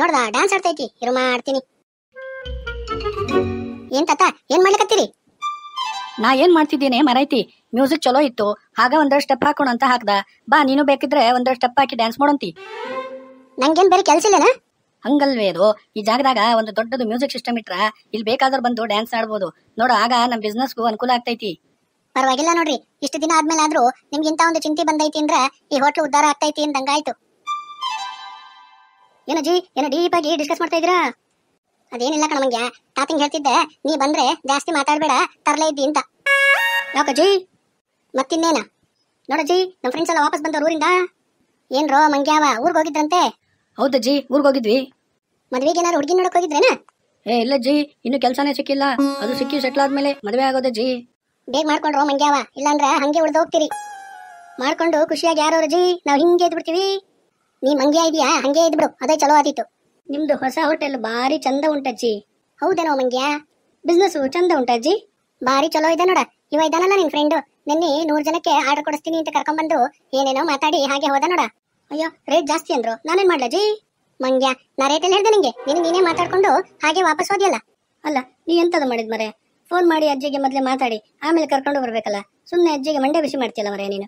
ನೋಡ್ದ ಡ್ಯಾನ್ಸ್ ಆಡ್ತೈತಿ ಇರು ಮಾಡ್ತೀನಿ. ಏನ್ ತಾತ ಏನ್ ಮಾಡ್ಲಿಕತ್ತೀರಿ? ನಾ ಏನ್ ಮಾಡ್ತಿದ್ದೀನಿ ಮರೈತಿ, ಮ್ಯೂಸಿಕ್ ಚಲೋ ಇತ್ತು, ಆಗ ಒಂದಷ್ಟು ಸ್ಟೆಪ್ ಹಾಕೋಣ ಅಂತ ಹಾಕ್ದ. ಬಾ ನೀನು ಬೇಕಿದ್ರೆ ಒಂದಷ್ಟು ಸ್ಟೆಪ್ ಹಾಕಿ ಡ್ಯಾನ್ಸ್ ಮಾಡೋಂತಿ. ನಂಗೇನ್ ಬೇರೆ ಕೆಲ್ಸ ಇಲ್ಲನ? ಹಂಗಲ್ವೇ ಅದು, ಈ ಜಾಗದಾಗ ಒಂದು ದೊಡ್ಡದು ಮ್ಯೂಸಿಕ್ ಸಿಸ್ಟಮ್ ಇಟ್ರ ಇಲ್ಲಿ ಬೇಕಾದ್ರೂ ಬಂದು ಡ್ಯಾನ್ಸ್ ಆಡ್ಬೋದು ನೋಡು, ಆಗ ನಮ್ ಬಿಸ್ನೆಸ್ಗೂ ಅನುಕೂಲ ಆಗ್ತೈತಿ. ಪರವಾಗಿಲ್ಲ ನೋಡ್ರಿ, ಇಷ್ಟು ದಿನ ಆದ್ಮೇಲೆ ಆದ್ರೂ ನಿಮ್ಗೆ ಇಂತ ಒಂದು ಚಿಂತೆ ಬಂದೈತಿ ಅಂದ್ರ ಈ ಹೋಟ್ಲು ಉದ್ಧಾರ ಆಗ್ತೈತಿ ಅಂದಂಗಾಯ್ತು. ಏನೋ ಡೀಪ್ ಆಗಿ ಡಿಸ್ಕಸ್ ಮಾಡ್ತಾ ಇದ್ದೀರಾ? ಅದೇನಿಲ್ಲ ಕಣಮಂಗ್ಯ, ತಾತಿಂಗ್ ಹೇಳ್ತಿದ್ದೆ ನೀ ಬಂದ್ರೆ ಜಾಸ್ತಿ ಮಾತಾಡ್ಬೇಡ, ತರಲೇ ಇದ್ದಿ ಅಂತ. ಯಾಕಜ್ಜಿ? ಮತ್ತಿನ್ನೇನ? ನೋಡಜ್ಜಿ, ನಮ್ ಫ್ರೆಂಡ್ಸ್ ಎಲ್ಲ ವಾಪಸ್ ಬಂದವ್ರ ಊರಿಂದ. ಏನ್ರೋ ಮಂಗ್ಯಾವ ಊರ್ಗ್ ಹೋಗಿದ್ರಂತೆ? ಹೌದಜ್ಜಿ, ಊರ್ಗ್ ಹೋಗಿದ್ವಿ. ಮದ್ವೆಗೆ ಏನಾರು ಹುಡುಗಿ ನೋಡಕ್ ಹೋಗಿದ್ರೇನ? ಇಲ್ಲಜ್ಜಿ, ಇನ್ನು ಕೆಲ್ಸನೇ ಸಿಕ್ಕಿಲ್ಲ, ಅದು ಸಿಕ್ಕಿ ಸೆಟ್ಲ್ ಆದ್ಮೇಲೆ ಮದ್ವೆ ಆಗೋದಜ್ಜಿ. ಬೇಗ ಮಾಡ್ಕೊಂಡ್ರೋ ಮಂಗ್ಯಾವ, ಇಲ್ಲಾಂದ್ರ ಹಂಗೆ ಉಳ್ದು ಹೋಗ್ತೀರಿ. ಮಾಡ್ಕೊಂಡು ಖುಷಿಯಾಗಿ ಯಾರವ್ರಜ್ಜಿ, ನಾವ್ ಹಿಂಗೆ ಎದ್ ಬಿಡ್ತೀವಿ. ನೀ ಮಂಗ್ಯ ಇದೆಯಾ, ಹಂಗೆ ಇದ್ಬಿಡು, ಅದೇ ಚಲೋ ಆದಿತ್ತು. ನಿಮ್ದು ಹೊಸ ಹೋಟೆಲ್ ಬಾರಿ ಚಂದ ಉಂಟಜ್ಜಿ. ಹೌದೇನೋ ಮಂಗ್ಯ? ಬಿಸ್ನೆಸ್ ಚಂದ ಉಂಟಜ್ಜಿ, ಬಾರಿ ಚಲೋ ಇದೆ ನೋಡ. ಇವ ಇದಾನಲ್ಲ ನಿನ್ ಫ್ರೆಂಡ್, ನಿನ್ನೆ 100 ಜನಕ್ಕೆ ಆರ್ಡರ್ ಕೊಡಿಸ್ತೀನಿ ಅಂತ ಕರ್ಕೊಂಡ್ಬಂದು ಏನೇನೋ ಮಾತಾಡಿ ಹಾಗೆ ಹೋದ ನೋಡ. ಅಯ್ಯೋ ರೇಟ್ ಜಾಸ್ತಿ ಅಂದ್ರು, ನಾನೇನ್ ಮಾಡ್ಲಜ್ಜಿ? ಮಂಗ್ಯ, ನಾ ರೇಟಲ್ಲಿ ಹೇಳ್ದೆ ನಿಂಗೆ, ನೀನೇ ಮಾತಾಡ್ಕೊಂಡು ಹಾಗೆ ವಾಪಸ್ ಹೋದ್ಯಲ್ಲ. ಅಲ್ಲ ನೀ ಎಂತದ ಮಾಡಿದ್ ಮರೆ? ಫೋನ್ ಮಾಡಿ ಅಜ್ಜಿಗೆ ಮೊದ್ಲೇ ಮಾತಾಡಿ ಆಮೇಲೆ ಕರ್ಕೊಂಡು ಬರ್ಬೇಕಲ್ಲ. ಸುಮ್ಮನೆ ಅಜ್ಜಿಗೆ ಮಂಡೆ ಬಿಸಿ ಮಾಡ್ತಿಯಲ್ಲ ಮರೆ ನೀನು.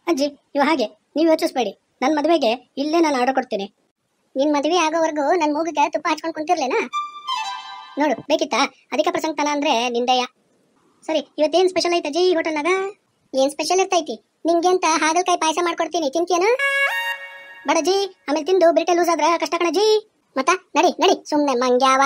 ಅಜ್ಜಿ ಇವ ಹಾಗೆ ನೀವು ಯೋಚಿಸ್ಬೇಡಿ, ನನ್ನ ಮದುವೆಗೆ ಇಲ್ಲೇ ನಾನು ಆರ್ಡರ್ ಕೊಡ್ತೀನಿ. ನಿನ್ ಮದುವೆ ಆಗೋವರೆಗೂ ನನ್ನ ಮೂಗಿಗೆ ತುಪ್ಪ ಹಚ್ಕೊಂಡು ಕುಂತಿರ್ಲೇನಾ? ನೋಡು ಬೇಕಿತ್ತಾ? ಅಧಿಕ ಪ್ರಸಂಗತನ ಅಂದ್ರೆ ನಿಂದಯ್ಯ. ಸರಿ, ಇವತ್ತೇನ್ ಸ್ಪೆಷಲ್ ಐತೆ ಅಜ್ಜಿ ಹೋಟೆಲ್ನಾಗ? ಏನ್ ಸ್ಪೆಷಲ್ ಇರ್ತೈತಿ? ನಿಂಗೆ ಅಂತ ಹಾಗಲಕಾಯಿ ಪಾಯಸ ಮಾಡ್ಕೊಡ್ತೀನಿ, ತಿಂತೀಯನ? ಬಡಜ್ಜಿ, ಆಮೇಲೆ ತಿಂದು ಬ್ರಿಟೆ ಲೂಸ್ ಆದ್ರ ಕಷ್ಟ ಕಣಜ್ಜಿ. ಮತ್ತ ನಡಿ ನಡಿ ಸುಮ್ನೆ ಮಂಗ್ಯಾವ.